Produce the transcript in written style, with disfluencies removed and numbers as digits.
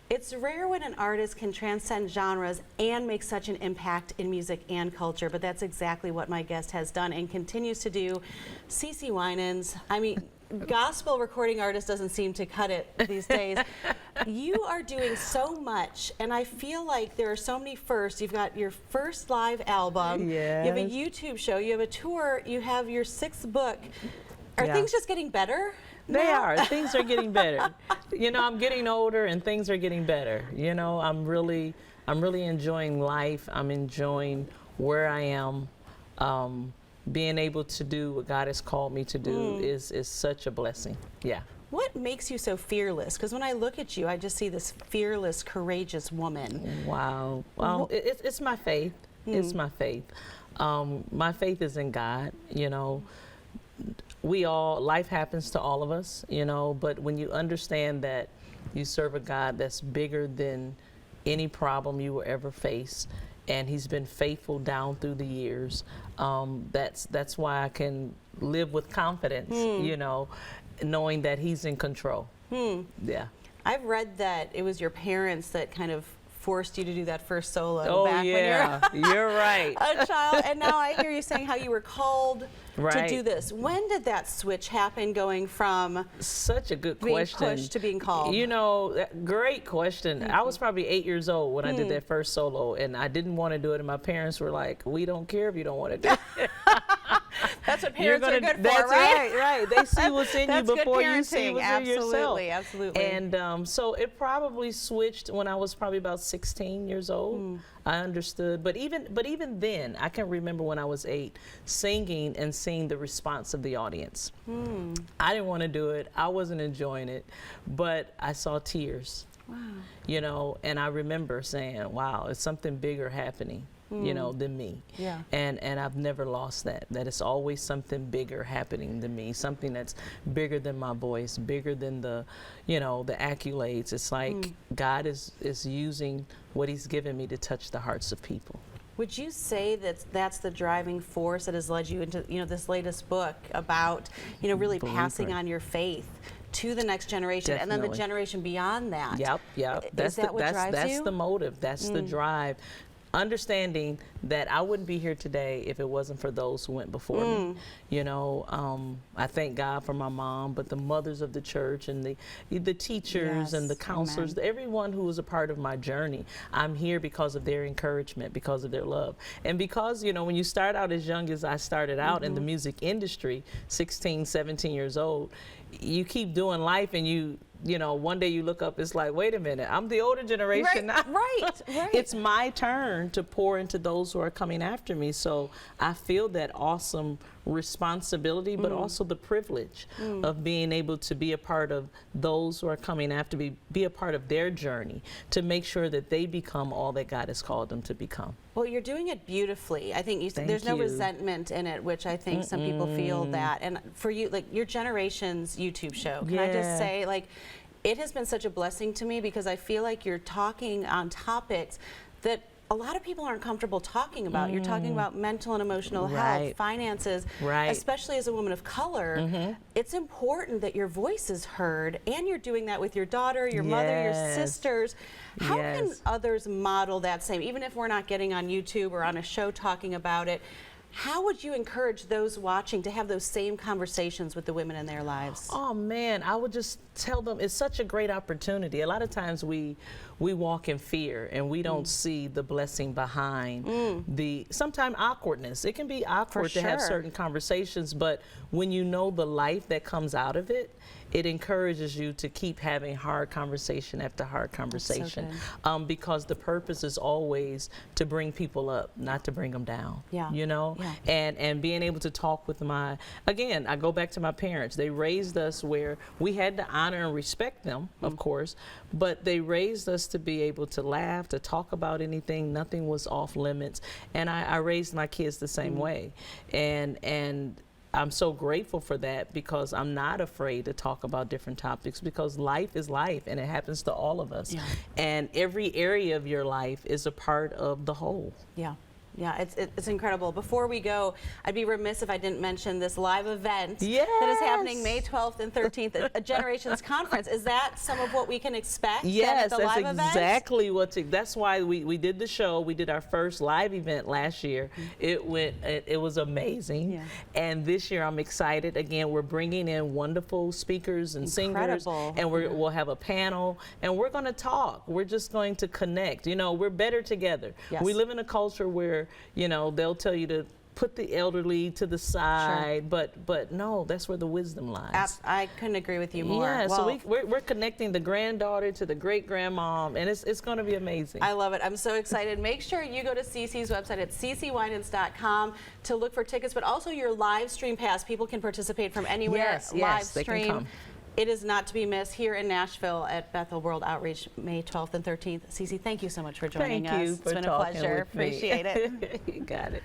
It's rare when an artist can transcend genres and make such an impact in music and culture, but that's exactly what my guest has done and continues to do. CeCe Winans, I mean, gospel recording artist doesn't seem to cut it these days. You are doing so much, and I feel like there are so many firsts. You've got your first live album, Yes. you have a YouTube show, you have a tour, you have your 6th book. Are things just getting better? They are. Things are getting better. You know, I'm getting older and things are getting better. You know, I'm really enjoying life. I'm enjoying where I am. Being able to do what God has called me to do is such a blessing. Yeah. What makes you so fearless? Because when I look at you, I just see this fearless, courageous woman. Wow. Well, it's my faith. It's my faith. My faith is in God, you know. Life happens to all of us, you know, but when you understand that you serve a God that's bigger than any problem you will ever face, and he's been faithful down through the years, that's why I can live with confidence, you know, knowing that he's in control. Yeah. I've read that it was your parents that kind of forced you to do that first solo back when you're right. A child, and now I hear you saying how you were called to Right. do this. When did that switch happen, going from Such a good being question. pushed to being called? You know, great question. I was probably 8 years old when I did that first solo, and I didn't want to do it, and my parents were like, "We don't care if you don't want to do it." That's what parents are good for, that's right? right. They see what's in you That's good before you see parenting. what's in yourself. Absolutely, absolutely. And so it probably switched when I was probably about 16 years old. I understood, but even then, I can remember when I was 8, singing and seeing the response of the audience. I didn't want to do it. I wasn't enjoying it, but I saw tears. Wow. You know, and I remember saying, "Wow, it's something bigger happening." You know, than me. Yeah. And I've never lost that it's always something bigger happening than me, something that's bigger than my voice, bigger than the, you know, the accolades. It's like God is using what he's given me to touch the hearts of people. Would you say that that's the driving force that has led you into, you know, this latest book about, you know, really passing on your faith to the next generation and then the Definitely. generation beyond that? Yep. Is that what drives that's you? the motive. That's the drive. Understanding that I wouldn't be here today if it wasn't for those who went before me. You know, I thank God for my mom, but the mothers of the church and the teachers and the counselors, everyone who was a part of my journey, I'm here because of their encouragement, because of their love. And because, you know, when you start out as young as I started out in the music industry, 16, 17 years old, you keep doing life and you know, one day you look up, it's like, wait a minute, I'm the older generation now. Right. It's my turn to pour into those who are coming after me. So I feel that awesome responsibility, but also the privilege of being able to be a part of those who are coming after me, be a part of their journey to make sure that they become all that God has called them to become. Well, you're doing it beautifully. I think there's no resentment in it, which I think some people feel that. And for you, like your Generations YouTube show, can I just say, like, it has been such a blessing to me because I feel like you're talking on topics that a lot of people aren't comfortable talking about. You're talking about mental and emotional health, finances, especially as a woman of color. It's important that your voice is heard, and you're doing that with your daughter, your mother, your sisters. How can others model that same, even if we're not getting on YouTube or on a show talking about it? How would you encourage those watching to have those same conversations with the women in their lives? Oh man, I would just tell them it's such a great opportunity. A lot of times we walk in fear and we don't see the blessing behind the sometimes awkwardness. It can be awkward to have certain conversations, but when you know the life that comes out of it, it encourages you to keep having hard conversation after hard conversation, because the purpose is always to bring people up, not to bring them down. You know, and being able to talk with again, I go back to my parents. They raised us where we had to honor and respect them, of course, but they raised us to be able to laugh, to talk about anything. Nothing was off limits, and I raised my kids the same way, and I'm so grateful for that because I'm not afraid to talk about different topics because life is life and it happens to all of us. And every area of your life is a part of the whole. Yeah, it's incredible. Before we go, I'd be remiss if I didn't mention this live event Yes. that is happening May 12th and 13th, a Generations Conference. Is that some of what we can expect? Yes, at the live that's event? exactly that's why we did the show. We did our first live event last year. It was amazing. Yeah. And this year I'm excited. Again, we're bringing in wonderful speakers and singers, and we'll have a panel, and we're going to talk. We're just going to connect. You know, we're better together. Yes. We live in a culture where, you know, they'll tell you to put the elderly to the side, but no, that's where the wisdom lies. I couldn't agree with you more. Yeah, well, so we're connecting the granddaughter to the great-grandmom, and it's going to be amazing. I love it. I'm so excited. Make sure you go to CeCe's website at cecewinans.com to look for tickets, but also your live stream pass. People can participate from anywhere. Yes, live they stream. can come. It is not to be missed here in Nashville at Bethel World Outreach, May 12th and 13th. CeCe, thank you so much for joining us. Thank you for It's been a talking pleasure. with me. Appreciate it. You got it.